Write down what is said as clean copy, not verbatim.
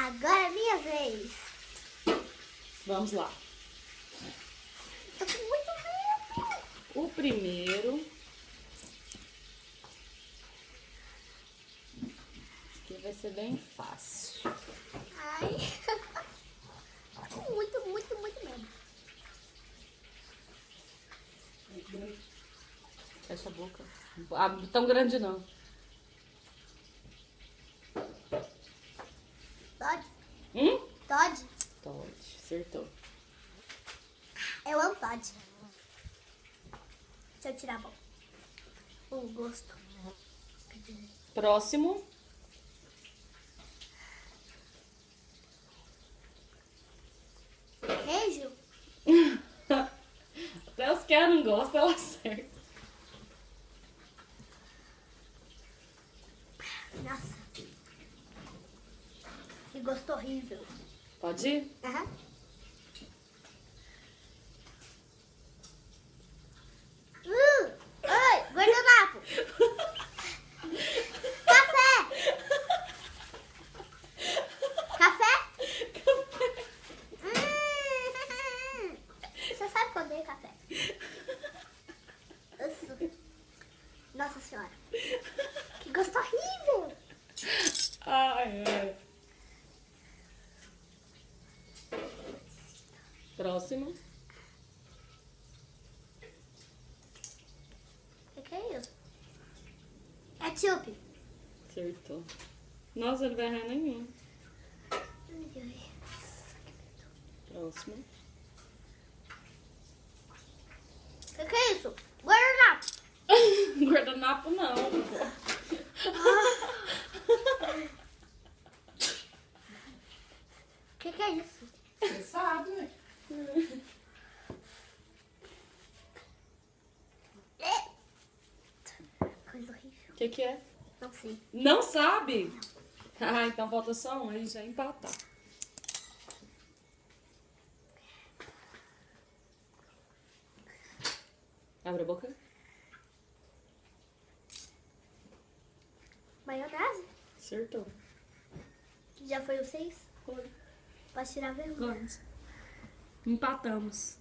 Agora é minha vez. Vamos lá. Tô com muito medo. O primeiro. Aqui vai ser bem fácil. Ai. Tô com muito medo. Fecha a boca. Ah, tão grande não. Todd? Todd, Todd? acertou. Eu amo Todd. Deixa eu tirar a boca. O gosto. Próximo. Queijo? Até os que ela não gosta, ela acerta. Nossa. Que gosto horrível. Pode ir? Aham. Oi, guardanapo. Café. Café? Você sabe quando é café? Nossa senhora. Que gosto horrível. Ai, ai. Próximo. O que é isso? Ketchup. Acertou. Nossa, ele vai errar nenhum. Próximo. O que é isso? Guardanapo. Guardanapo não. O que é isso? Você sabe, né? Coisa horrível. O que é? Não sei. Não sabe? Ah, então falta só um, aí já empatar. Abre a boca. Maionese? Acertou. Já foi o 6? Foi. Posso tirar a vergonha? Vamos. Empatamos.